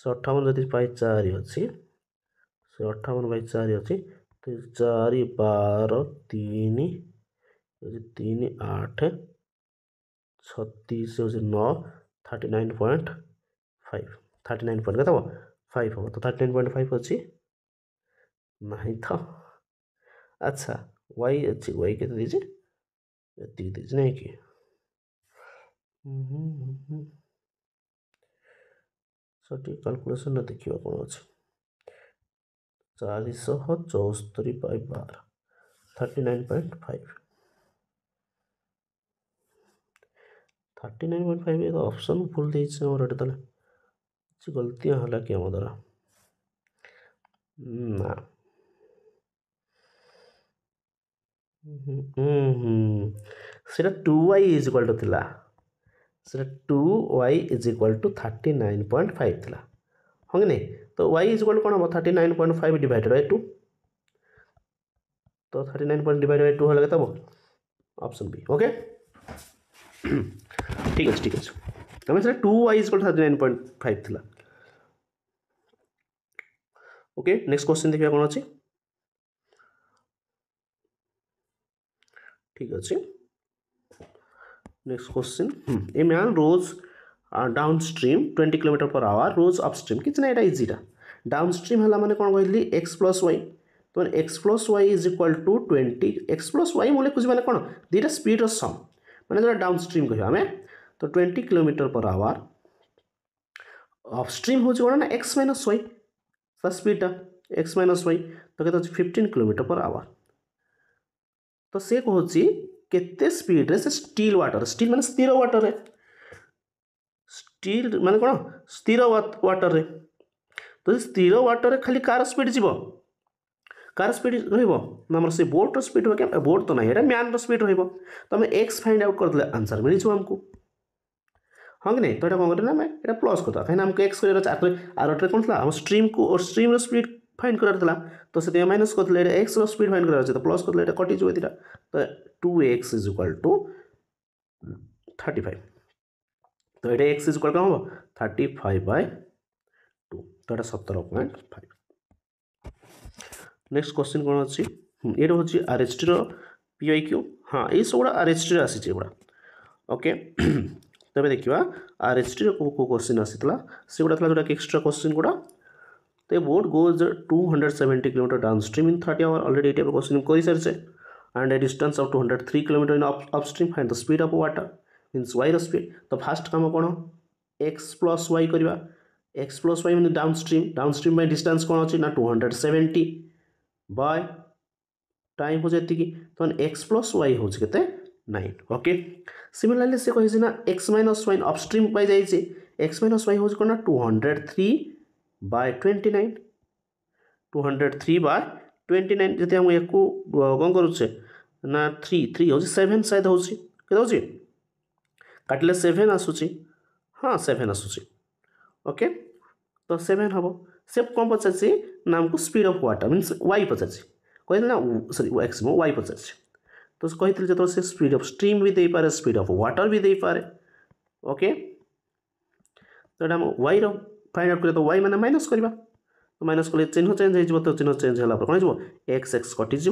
158 जब 4 अच्छी 158/4 अच्छी तो 4 12 3 3 8 36 हूँ 9 39.5 39 पॉइंट क्या 5 हम तो 39.5 अच्छी नहीं था अच्छा वाई अच्छी वाई के दीजिए दीजिए नहीं कि सठी कैलकुलेशन देखिए कौन अच्छे 474/12 39.5 39.5 एक ऑप्शन भूल देते मोर ये किसी गलतियाँ है कि आम द्वारा ना से 2y इज इक्वल टू थिला से 2y इज इक्वल टू 39.5 थिला हाँ कि नहीं तो y इज इक्वल टू कौन हम 39.5 डिवाइडेड बाय 2 तो 39 डिवाइडेड बाय 2 हो लगे तब ऑप्शन बी ओके ठीक है तो मैं 2y इज इक्वल टू 39.5 थिला ओके नेक्स्ट क्वेश्चन देखिए कौन अच्छी ठीक अच्छे next question a man rows downstream 20 kilometre per hour rows upstream कितना यहाँ इजीटा डाउन स्ट्रीम है मैंने कौन कहली एक्स प्लस वाई तो x plus y is equal to 20 x plus y मुझे कुछ मैंने कौन दुटा स्पीड सम मैंने जो डाउन स्ट्रीम कह आम तो 20 किलोमीटर पर आवर अपस्ट्रीम हूँ कौन ना एक्स माइनस वाई स्पीडा एक्स माइनस वाई तो कहते 15 किलोमीटर पर आवर तो से कहूँ केते स्पीड रे से स्टील माने स्थिर वाटर रे स्टील माने कौन स्थिर वाटर रे तो स्थिर वाटर खाली कार स्पीड जीव कार स्पीड रही से बोट स्पीड हो क्या बोट तो नहीं मैन स्पीड रही एक्स फाइंड आउट करदे आंसर मिल जाए आमको हाँ कि नहीं तो कौन करना आम ये प्लस करदा कहीं आमको एक्स कर आर कौन था स्ट्रीम को स्ट्रीम स्पीड फाइंड करार तो से माइनस करते एक्स स्पीड फाइंड करार तो प्लस करते कटिज ये तो 2x इज इक्वल टू 35 तो ये x इज इक्वल कौन हम 35/2 तो ये 17.5 नेक्स्ट क्वेश्चन कौन अच्छी ये हूँ RHT PIQ हाँ ये सब गुड़ा RHT आसी ओके तबे देखा RHT को क्वेश्चन आसीला से गुड़ा जोटा एक्स्ट्रा क्वेश्चन गुड़ा तो boat goes 270 kilometre downstream in 30 hour already ये क्वेश्चन कर सारी and a distance of 203 km in upstream find the speed of water means y speed तो फास्ट काम कौन x plus y करवा x plus y mean downstream by distance कौन अच्छी ना 270 बाय टाइम हो जाती तो x plus y हो के 9 ओके सिमिलरली से कही ना x minus y अपस्ट्रीम पाई जाइए x minus y हो कौन ना 203/29 203/29 जब हम एक कौन करुचे ना 3 हूँ 7 शायद हूँ के काटिले 7 आसूची हाँ 7 आसूची ओके तो 7 हम से कौन पचार ना आमको speed of water means y पचार कहते ना सॉरी एक्स वाई पचार तो कही जो से स्पीड ऑफ स्ट्रीम भी दे पारे स्पीड ऑफ वाटर भी दे पारे ओके तो हम वाई फाइंड आउट कर तो वाई मैंने माइनस करवा तो माइनस कले चिन्ह चेंज हो तो चिन्ह चेंज है कौन हो एक्स एक्स कटिज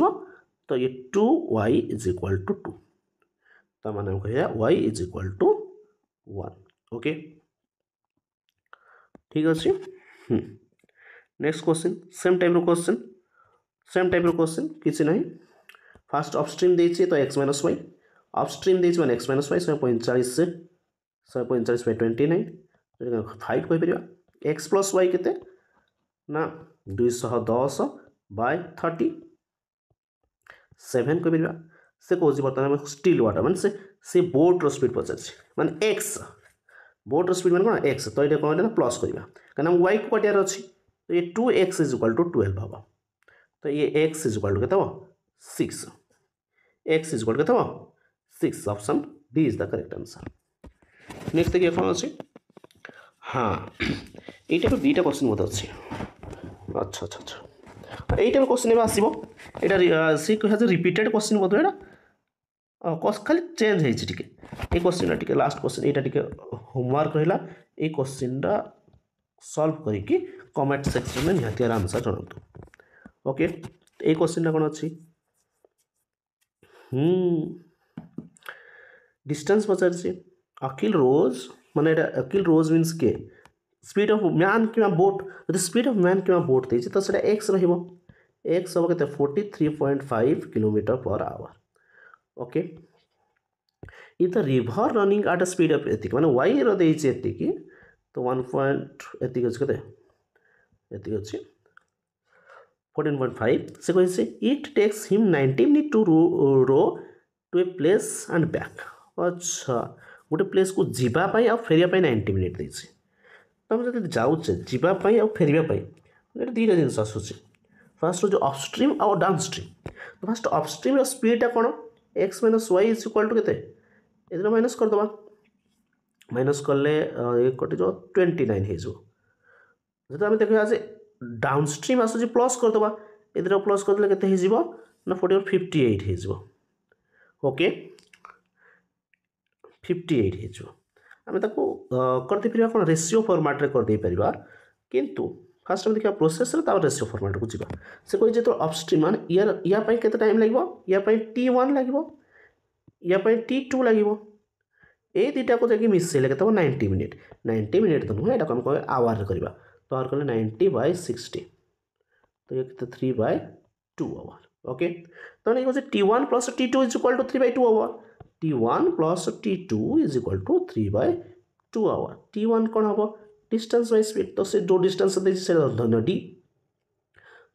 तो ये 2y इज इक्वल टू 2 तो मैंने कह y is equal to 1 okay ठीक अच्छे next question same type question किसी ना फास्ट अपस्ट्रीम देती तो x माइनस वाई अपस्ट्रीम देती मैंने x माइनस वाई 145 से 145/29 5 कहीपर एक्स प्लस वाई के ना 210/30 7 कहीपर से कौन बर्तमान स्टिल वाटर माने से बोट रो स्पीड पचार माने एक्स बोट रो स्पीड माने कौन एक्स तो ये कौन ना प्लस करवा कहीं वाई को कटियार अच्छी तो ये 2x इज इक्वल टू 12 हम तो ये x इज इक्वल टू के 6 x इज इक्वल के 6 option D is the correct answer next देखिए कौन अच्छी हाँ ये दुईटा क्वेश्चन मत अच्छी अच्छा अच्छा अच्छा ये क्वेश्चन एवं आसो यहाँ सी कह रिपीटेड क्वेश्चन बोध यहाँ खाली चेंज होती ये क्वेश्चन टी लास्ट क्वेश्चन यहाँ टी होमवर्क रहा ये क्वेश्चन सॉल्व करके कमेंट सेक्शन में निहाती आंसर जनातु ओके ये क्वेश्चन कौन अच्छी डिस्टेंस पचार अखिल रोज माने अखिल रोज मीन्स के स्पीड ऑफ मैन कि बोट जो स्पीड ऑफ मैन कि बोट देती तो सीटा एक्स एक्स हम के 43.5 km/h ओके ये तो river running at a speed of एतिक माने वाई रो देइछि एतिक तो 1 एतिक अछि कते एतिक अछि 14.5 से कहि it takes him 90 minute to row to a place and back अच्छा गोटे प्लेस को जीवाई आ फेरिया 90 मिनट देइछि तो हम जब जाऊे जीवाई आ फेरवाई दुईटा जिन आसूँ फास्ट जो अपस्ट्रीम और डाउनस्ट्रीम तो फास्ट अपस्ट्रीम स्पीडा कौन x minus y is equal to के माइनस करदे माइनस कले ये कटिज 29 हो आम देखा जे डाउनस्ट्रीम आसूँ प्लस करदे ये प्लस करदे के ना 58 हो ओके 58 हो आम करदे कौन रेसीओ फॉर्मेट रे करदे पारिबा किंतु फास्ट आम देखा प्रोसेस रेसीओ फॉर्मेट को जीवा से कही जो अपस्ट्रीम मान या केते टाइम लगे या T1 लगे या T2 लगे ये दुटा को जाकि मिसेले के 90 मिनट 90 मिनट तो नुहे आम कह आवर करवा तो आवर कले 90/60 तो ये 3/2 आवर ओके तो ये कहे T1 + T2 is equal to 3/2 hour T1 + T2 is equal to 3/2 hour T1 कौन हम डिस्टेंस बाय स्पीड तो से जो डिस्टेंस से धन्य डी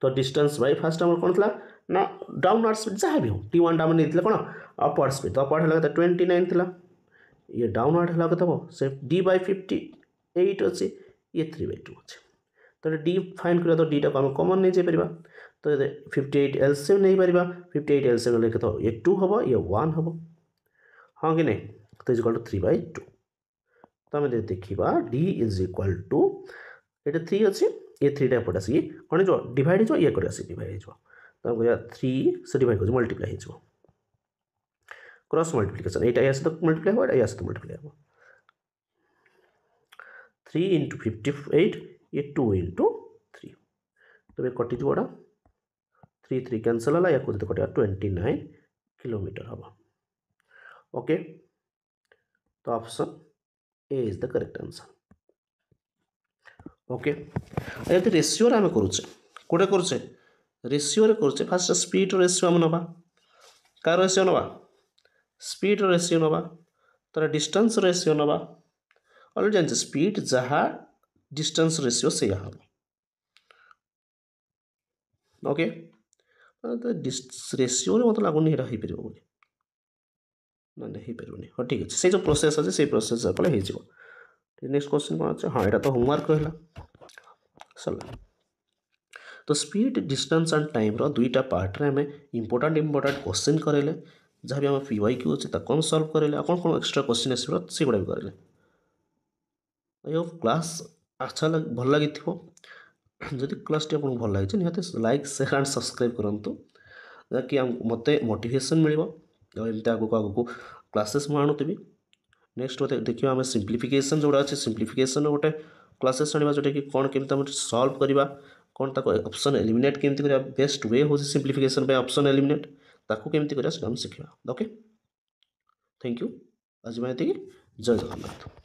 तो डिस्टेंस बाय फास्ट आम कौन था ना डाउनवर्ड स्पीड जहाँ भी हो T1 डाउन नहीं कौन अपवर्ड स्पीड तो अपवर्ड है 29 था ये डाउनवर्ड है से D/58 अच्छे ये 3/2 अच्छे तो डी फाइन करा तो डीटा को आम कमन नहीं जापर तो 58 एलसीएम नहीं पार 58 एलसीएम लेके तो ये 2 हम ये 1 हम हाँ कि नहीं तो इज इक्वल टू 3/2 तो आम देखा डी इज इक्वल टू ये 3 अच्छी ये 3टा एपटे आसिक कौन हो डिवाइड हो ये आसिक डिवाइड हो तो कह 3 से डिवाइड कर मल्टीप्लाई हो क्रॉस मल्टीप्लिकेशन यहाँ सहित मल्टीप्लाई हम या सहित मल्टीप्लाई हम 3 इंटू 58 ये 2 इंटू 3 तो ये कटिज गोड़ा 3 3 कैंसल है या कटा 29 किलोमीटर हम ओके तो option A is the correct answer okay ये रेशियो आम करुचे कौटे करुचे रेशियो करुचे फास्ट स्पीड रेशियो आम नवा कार रेशियो नवा स्पीड रेशियो नवा तार डिस्टेंस रेशियो नवा अलरेडी जानते स्पीड जहाँ डिस्टेंस रेशियो से हम ओके रेशियो मत लगुनि हो पार बोली ना नहीं हो पारे हाँ ठीक अच्छे से जो प्रोसेस अच्छे से प्रोसेस कले नेक्स्ट क्वेश्चन कौन अच्छे हाँ यहाँ तो होमवर्क रहा सरला तो स्पीड डिस्टेंस एंड टाइम रो दुईटा पार्ट रे हमें इंपोर्टेंट क्वेश्चन करेले जहाँ भी आम PYQ अच्छे ताको सॉल्व करेले कौन कौन एक्स्ट्रा क्वेश्चन आसो से गुड़ा भी करेले आई होप क्लास अच्छा भल लगी जदि क्लास टी आपको भल लगी निहत लाइक शेयर एंड सब्सक्राइब करूँ जहाँकि मत मोटिवेशन मिल एमती आगक आगक क्लासेस मुझे नेक्स्ट देखिए आम सिंप्लिफिकेशन जोड़ा अच्छे सिंप्लिफिकेशन गोटे क्लासेस आने जोटा कि कौन केमी सॉल्व करवा कौन ताको ऑप्शन एलिमिनेट केमती करा बेस्ट वे हो सिंप्लिफिकेशन पे ऑप्शन एलिमिनेट ताको केमती करा सीखा ओके थैंक यू आज मैं जय जगन्नाथ।